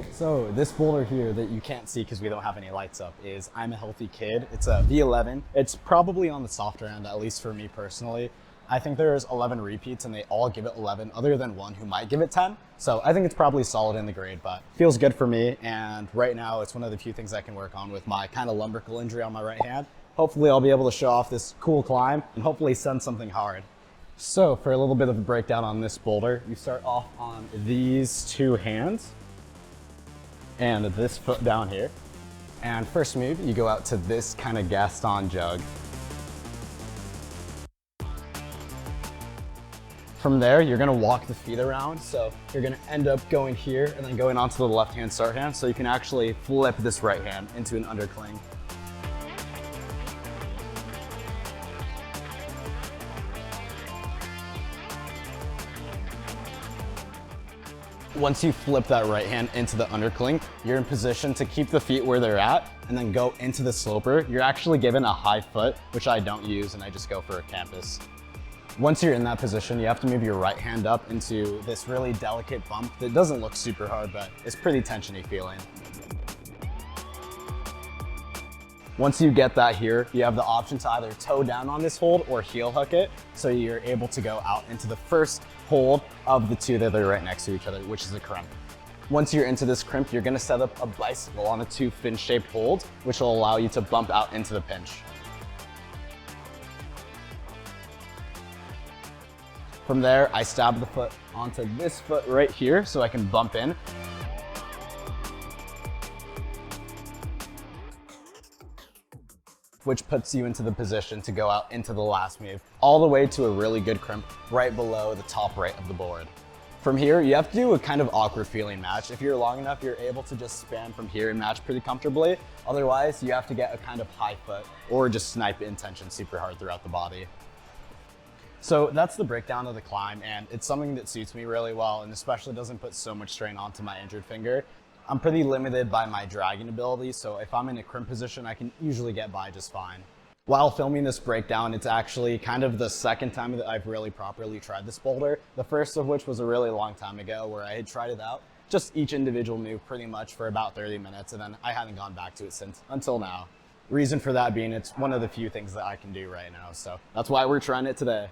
So this boulder here that you can't see because we don't have any lights up is Ima Healthy Kid. It's a v11. It's probably on the softer end, at least for me personally. I think there's 11 repeats and they all give it 11 other than one who might give it 10. So I think it's probably solid in the grade, but feels good for me. And right now it's one of the few things I can work on with my kind of lumbrical injury on my right hand. Hopefully I'll be able to show off this cool climb and hopefully send something hard. So for a little bit of a breakdown on this boulder, you start off on these two hands and this foot down here. And first move, you go out to this kind of Gaston jug. From there, you're gonna walk the feet around. So you're gonna end up going here and then going onto the left hand start hand. So you can actually flip this right hand into an undercling. Once you flip that right hand into the undercling, you're in position to keep the feet where they're at and then go into the sloper. You're actually given a high foot, which I don't use, and I just go for a campus. Once you're in that position, you have to move your right hand up into this really delicate bump that doesn't look super hard, but it's pretty tensiony feeling. Once you get that here, you have the option to either toe down on this hold or heel hook it, so you're able to go out into the first hold of the two that are right next to each other, which is a crimp. Once you're into this crimp, you're gonna set up a bicycle on a two fin-shaped hold, which will allow you to bump out into the pinch. From there, I stab the foot onto this foot right here so I can bump in. Which puts you into the position to go out into the last move, all the way to a really good crimp right below the top right of the board. From here, you have to do a kind of awkward feeling match. If you're long enough, you're able to just span from here and match pretty comfortably. Otherwise, you have to get a kind of high foot or just snipe in tension super hard throughout the body. So that's the breakdown of the climb, and it's something that suits me really well and especially doesn't put so much strain onto my injured finger. I'm pretty limited by my dragging ability, so if I'm in a crimp position, I can usually get by just fine. While filming this breakdown, it's actually kind of the second time that I've really properly tried this boulder. The first of which was a really long time ago where I had tried it out, just each individual move pretty much for about 30 minutes, and then I hadn't gone back to it since, until now. Reason for that being it's one of the few things that I can do right now, so that's why we're trying it today.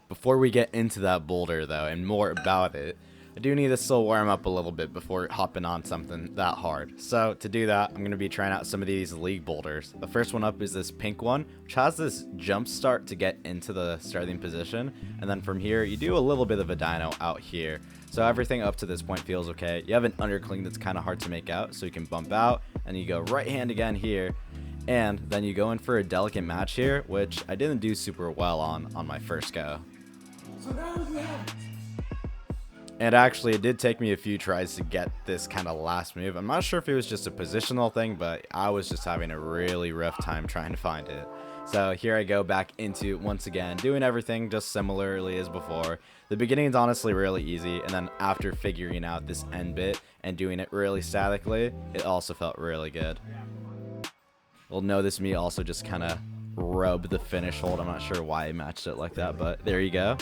Before we get into that boulder though, and more about it, I do need to still warm up a little bit before hopping on something that hard. So to do that, I'm going to be trying out some of these league boulders. The first one up is this pink one, which has this jump start to get into the starting position. And then from here, you do a little bit of a dyno out here. So everything up to this point feels okay. You have an undercling that's kind of hard to make out, so you can bump out, and you go right hand again here. And then you go in for a delicate match here, which I didn't do super well on my first go. And actually, it did take me a few tries to get this kind of last move. I'm not sure if it was just a positional thing, but I was just having a really rough time trying to find it. So here I go back into, once again, doing everything just similarly as before. The beginning is honestly really easy, and then after figuring out this end bit and doing it really statically, it also felt really good. You'll notice me also just kind of rub the finish hold. I'm not sure why I matched it like that, but there you go.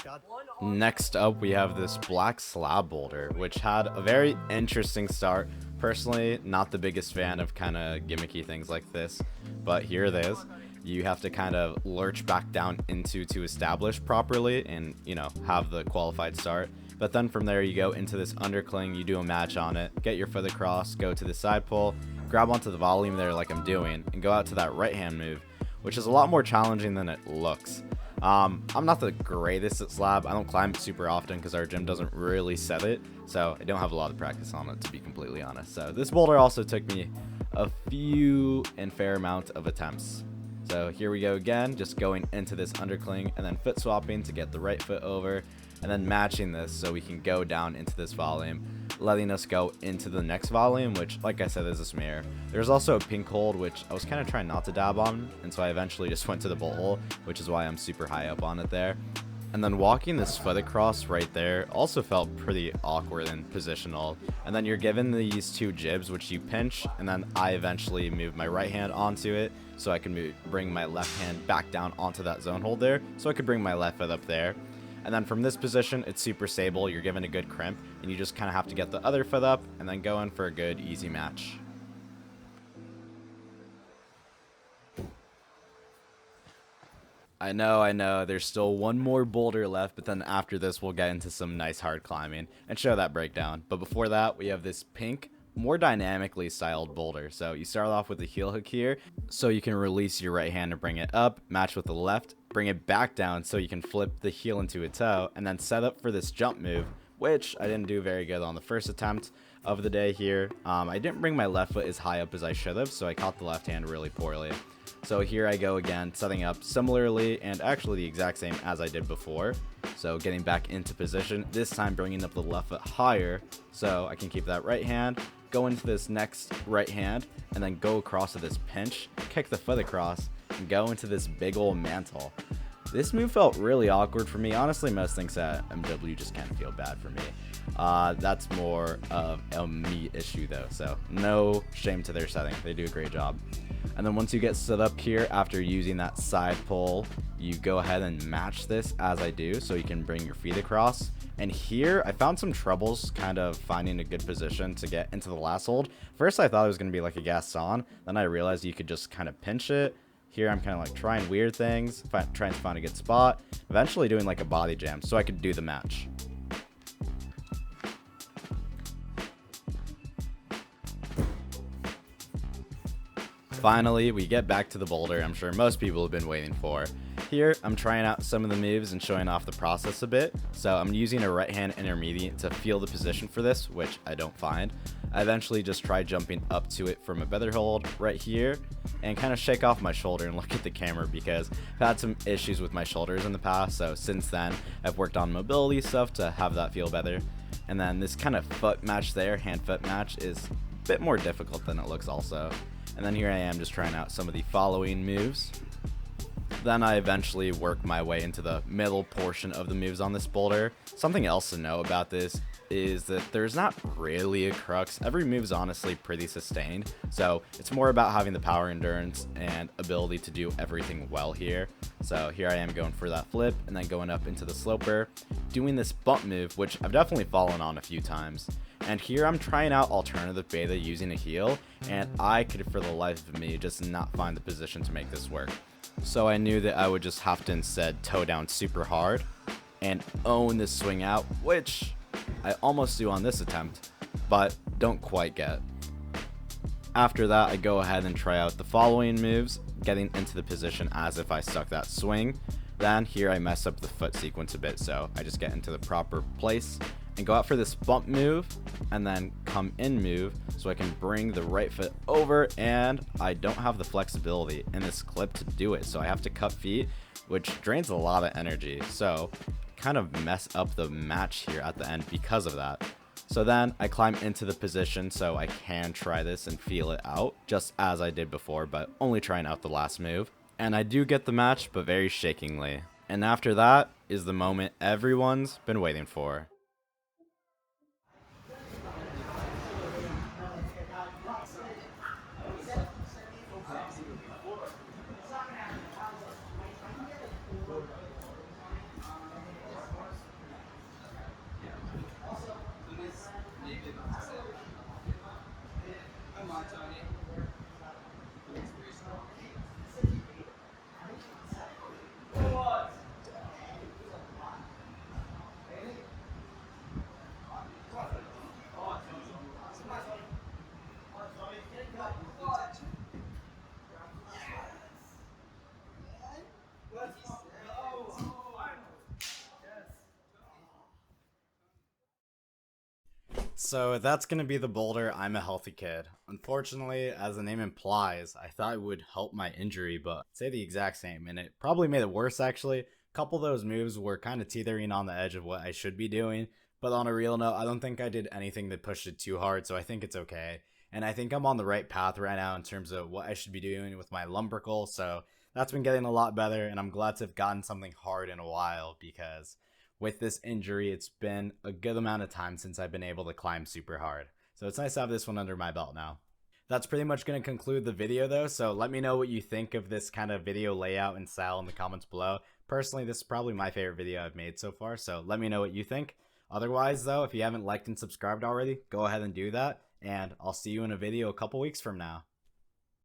Next up, we have this black slab boulder, which had a very interesting start. Personally, not the biggest fan of kind of gimmicky things like this, but here it is. You have to kind of lurch back down into to establish properly and, you know, have the qualified start. But then from there, you go into this undercling, you do a match on it, get your foot across, go to the side pull, grab onto the volume there like I'm doing, and go out to that right hand move, which is a lot more challenging than it looks. I'm not the greatest at slab. I don't climb it super often because our gym doesn't really set it, so I don't have a lot of practice on it, to be completely honest. So this boulder also took me a few and fair amount of attempts. So here we go again, just going into this undercling and then foot swapping to get the right foot over, and then matching this so we can go down into this volume, letting us go into the next volume, which, like I said, is a smear. There's also a pink hold, which I was kind of trying not to dab on, and so I eventually just went to the bowl, which is why I'm super high up on it there. And then walking this foot across right there also felt pretty awkward and positional. And then you're given these two jibs, which you pinch, and then I eventually move my right hand onto it so I can bring my left hand back down onto that zone hold there, so I could bring my left foot up there. And then from this position, it's super stable, you're given a good crimp, and you just kind of have to get the other foot up and then go in for a good easy match. I know, there's still one more boulder left, but then after this we'll get into some nice hard climbing and show that breakdown. But before that, we have this pink, more dynamically styled boulder. So you start off with the heel hook here, so you can release your right hand and bring it up, match with the left, bring it back down so you can flip the heel into a toe, and then set up for this jump move, which I didn't do very good on the first attempt of the day here. I didn't bring my left foot as high up as I should have, so I caught the left hand really poorly. So here I go again, setting up similarly and actually the exact same as I did before. So getting back into position, this time bringing up the left foot higher so I can keep that right hand, go into this next right hand, and then go across to this pinch, kick the foot across, and go into this big old mantle. This move felt really awkward for me. Honestly, most things at MW just kind of feel bad for me. That's more of a me issue though, so no shame to their setting. They do a great job. And then once you get set up here after using that side pull, you go ahead and match this as I do so you can bring your feet across. And here I found some troubles kind of finding a good position to get into the last hold. First I thought it was going to be like a Gaston, then I realized you could just kind of pinch it. Here I'm kind of like trying weird things, trying to find a good spot, eventually doing like a body jam so I could do the match. Finally, we get back to the boulder I'm sure most people have been waiting for. Here, I'm trying out some of the moves and showing off the process a bit. So I'm using a right hand intermediate to feel the position for this, which I don't find. I eventually just tried jumping up to it from a better hold right here and kind of shake off my shoulder and look at the camera because I've had some issues with my shoulders in the past. So since then, I've worked on mobility stuff to have that feel better. And then this kind of foot match there, hand foot match, is a bit more difficult than it looks also. And then here I am just trying out some of the following moves. Then I eventually work my way into the middle portion of the moves on this boulder. Something else to know about this is that there's not really a crux. Every move's honestly pretty sustained, so it's more about having the power, endurance, and ability to do everything well here. So here I am going for that flip and then going up into the sloper, doing this bump move, which I've definitely fallen on a few times. And here I'm trying out alternative beta using a heel, and I could for the life of me just not find the position to make this work. So I knew that I would just have to instead toe down super hard and own this swing out, which I almost do on this attempt, but don't quite get. After that, I go ahead and try out the following moves, getting into the position as if I stuck that swing. Then here I mess up the foot sequence a bit, so I just get into the proper place and go out for this bump move and then come in move so I can bring the right foot over, and I don't have the flexibility in this clip to do it, so I have to cut feet, which drains a lot of energy, so kind of mess up the match here at the end because of that. So then I climb into the position so I can try this and feel it out just as I did before, but only trying out the last move. And I do get the match, but very shakingly. And after that is the moment everyone's been waiting for. So that's going to be the boulder Ima Healthy Kid. Unfortunately, as the name implies, I thought it would help my injury, but say the exact same, and it probably made it worse actually. A couple of those moves were kind of teetering on the edge of what I should be doing, but on a real note, I don't think I did anything that pushed it too hard, so I think it's okay. And I think I'm on the right path right now in terms of what I should be doing with my lumbrical, so that's been getting a lot better, and I'm glad to have gotten something hard in a while because with this injury, it's been a good amount of time since I've been able to climb super hard. So it's nice to have this one under my belt now. That's pretty much going to conclude the video though, so let me know what you think of this kind of video layout and style in the comments below. Personally, this is probably my favorite video I've made so far, so let me know what you think. Otherwise, though, if you haven't liked and subscribed already, go ahead and do that, and I'll see you in a video a couple weeks from now.